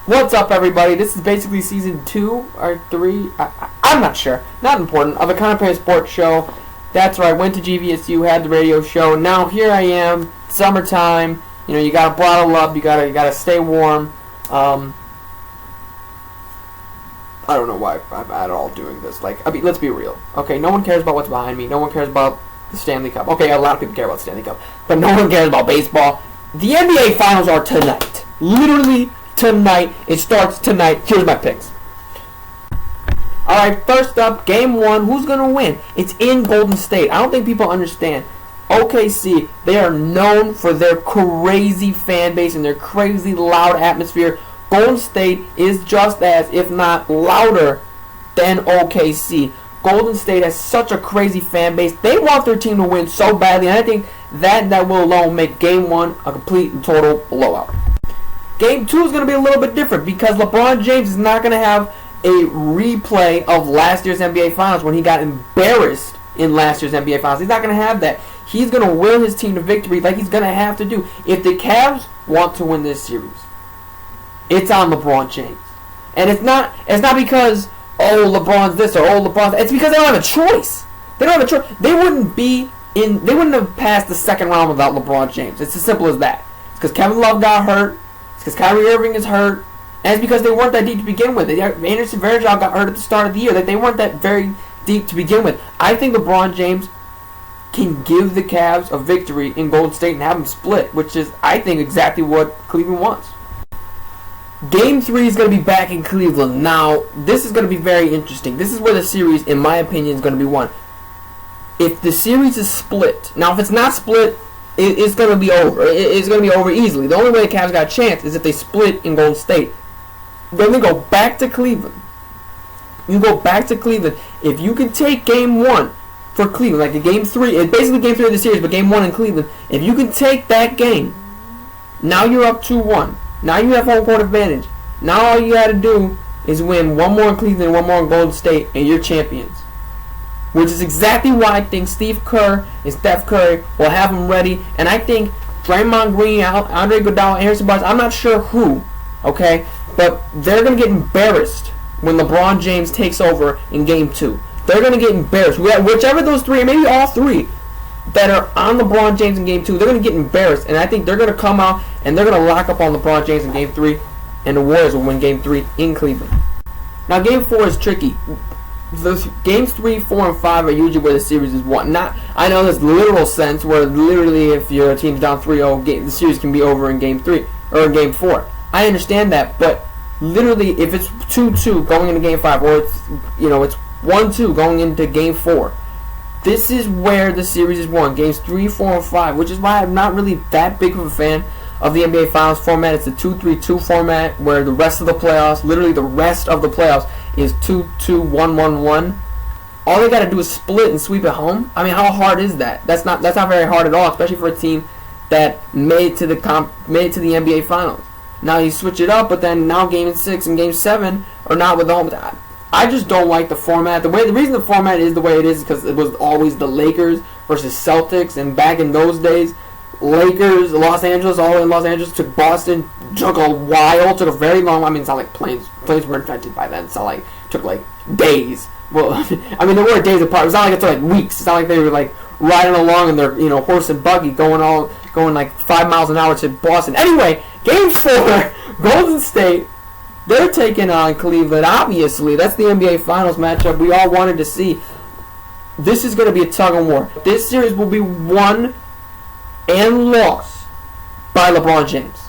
What's up, everybody? This is basically season 2 or 3. I'm not sure. Not important. Of a Content Sports Show. That's right. Went to GVSU, had the radio show. Now here I am. Summertime. You know, you gotta bottle up. You gotta stay warm. I don't know why I'm at all doing this. Like, I mean, let's be real. Okay, no one cares about what's behind me. No one cares about the Stanley Cup. Okay, a lot of people care about the Stanley Cup, but no one cares about baseball. The NBA Finals are tonight. Literally tonight. It starts tonight. Here's my picks. Alright, first up, Game 1. Who's going to win? It's in Golden State. I don't think people understand. OKC, they are known for their crazy fan base and their crazy loud atmosphere. Golden State is just as, if not louder, than OKC. Golden State has such a crazy fan base. They want their team to win so badly, and I think that will alone make Game 1 a complete and total blowout. Game 2 is going to be a little bit different because LeBron James is not going to have a replay of last year's NBA Finals when he got embarrassed in last year's NBA Finals. He's not going to have that. He's going to will his team to victory like he's going to have to do. If the Cavs want to win this series, it's on LeBron James. And it's not because, oh, LeBron's this or oh, LeBron's that. It's because they don't have a choice. They don't have a choice. They wouldn't have passed the second round without LeBron James. It's as simple as that. It's because Kevin Love got hurt. It's because Kyrie Irving is hurt. And it's because they weren't that deep to begin with. Anderson Varejao got hurt at the start of the year. They weren't that very deep to begin with. I think LeBron James can give the Cavs a victory in Golden State and have them split, which is, I think, exactly what Cleveland wants. Game 3 is going to be back in Cleveland. Now, this is going to be very interesting. This is where the series, in my opinion, is going to be won. If the series is split, now if it's not split, it's going to be over. It's going to be over easily. The only way the Cavs got a chance is if they split in Golden State. Then they go back to Cleveland. You go back to Cleveland. If you can take Game 1 for Cleveland, like a Game 3, it's basically Game 3 of the series, but Game 1 in Cleveland, if you can take that game, now you're up 2-1. Now you have home court advantage. Now all you got to do is win one more in Cleveland and one more in Golden State, and you're champions. Which is exactly why I think Steve Kerr and Steph Curry will have them ready. And I think Draymond Green, Andre Iguodala, Harrison Barnes, I'm not sure who, okay? But they're going to get embarrassed when LeBron James takes over in Game 2. They're going to get embarrassed. Whichever those three, maybe all three, that are on LeBron James in Game 2, they're going to get embarrassed. And I think they're going to come out and they're going to lock up on LeBron James in Game 3. And the Warriors will win Game 3 in Cleveland. Now, Game 4 is tricky. The Games 3, 4, and 5 are usually where the series is won. Not, I know there's literal sense where literally if your team's down 3-0, the series can be over in Game 3 or in Game 4. I understand that, but literally if it's 2-2 going into Game 5 or it's 1-2 going into Game 4, this is where the series is won. Games 3, 4, and 5, which is why I'm not really that big of a fan of the NBA Finals format. It's a 2-3-2 format where the rest of the playoffs, literally the rest of the playoffs, is 2-2-1-1-1. All they got to do is split and sweep at home. I mean, how hard is that? That's not very hard at all, especially for a team that made it to the NBA Finals. Now you switch it up, but then now Game 6 and Game 7 are not with the home. I just don't like the format. The reason the format is the way it is because it was always the Lakers versus Celtics, and back in those days, Lakers, Los Angeles, all in Los Angeles, took Boston, took a while, took a very long. I mean, it's not like planes were invented by then. It's not like it took like days. Well, I mean, they were days apart. It's not like it took like weeks. It's not like they were like riding along in their horse and buggy going like 5 miles an hour to Boston. Anyway, Game 4, Golden State. They're taking on Cleveland. Obviously, that's the NBA Finals matchup we all wanted to see. This is going to be a tug of war. This series will be won and lost by LeBron James.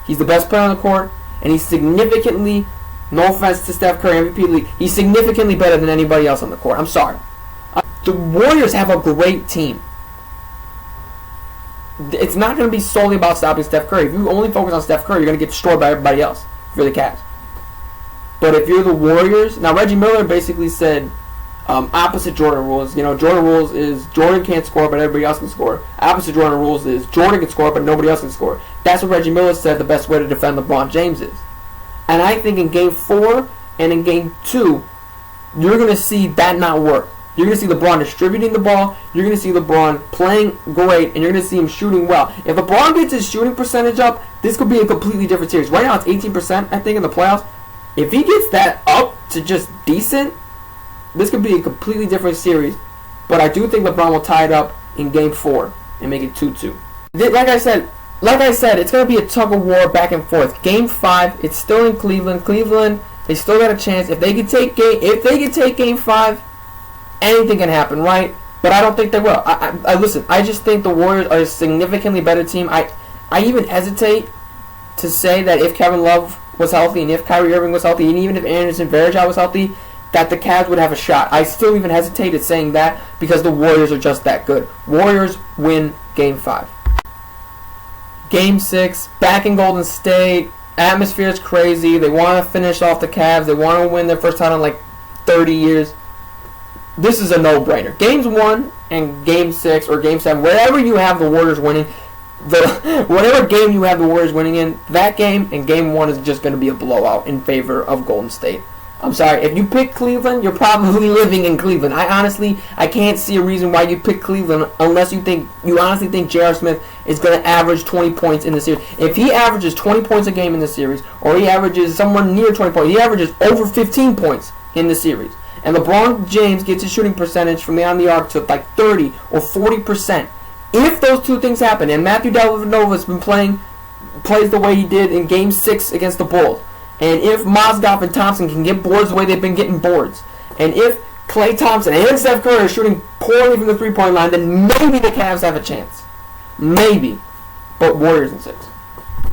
He's the best player on the court, and he's significantly, no offense to Steph Curry, MVP league, he's significantly better than anybody else on the court. I'm sorry. The Warriors have a great team. It's not going to be solely about stopping Steph Curry. If you only focus on Steph Curry, you're going to get destroyed by everybody else if you're the Cavs. But if you're the Warriors, now Reggie Miller basically said opposite Jordan rules. Jordan rules is Jordan can't score, but everybody else can score. Opposite Jordan rules is Jordan can score, but nobody else can score. That's what Reggie Miller said the best way to defend LeBron James is. And I think in Game 4 and in Game 2, you're going to see that not work. You're going to see LeBron distributing the ball. You're going to see LeBron playing great, and you're going to see him shooting well. If LeBron gets his shooting percentage up, this could be a completely different series. Right now it's 18%, I think, in the playoffs. If he gets that up to just decent, this could be a completely different series. But I do think LeBron will tie it up in Game 4 and make it 2-2. Like I said, it's going to be a tug of war back and forth. Game 5, it's still in Cleveland. Cleveland, they still got a chance. If they could take Game 5, anything can happen, right? But I don't think they will. Listen, I just think the Warriors are a significantly better team. I even hesitate to say that if Kevin Love was healthy and if Kyrie Irving was healthy and even if Anderson Varejao was healthy, that the Cavs would have a shot. I still even hesitate at saying that because the Warriors are just that good. Warriors win Game 5. Game 6, back in Golden State. Atmosphere is crazy. They want to finish off the Cavs. They want to win their first title in like 30 years. This is a no-brainer. Games 1 and Game 6 or Game 7, wherever you have the Warriors winning, whatever game you have the Warriors winning in, that game and Game 1 is just going to be a blowout in favor of Golden State. I'm sorry, if you pick Cleveland, you're probably living in Cleveland. I can't see a reason why you pick Cleveland unless you honestly think J.R. Smith is going to average 20 points in the series. If he averages 20 points a game in the series, or he averages somewhere near 20 points, he averages over 15 points in the series, and LeBron James gets his shooting percentage from beyond the arc to like 30 or 40%. If those two things happen, and Matthew Dellavedova has been plays the way he did in Game 6 against the Bulls, and if Mozgov and Thompson can get boards the way they've been getting boards, and if Klay Thompson and Steph Curry are shooting poorly from the three-point line, then maybe the Cavs have a chance. Maybe. But Warriors in 6.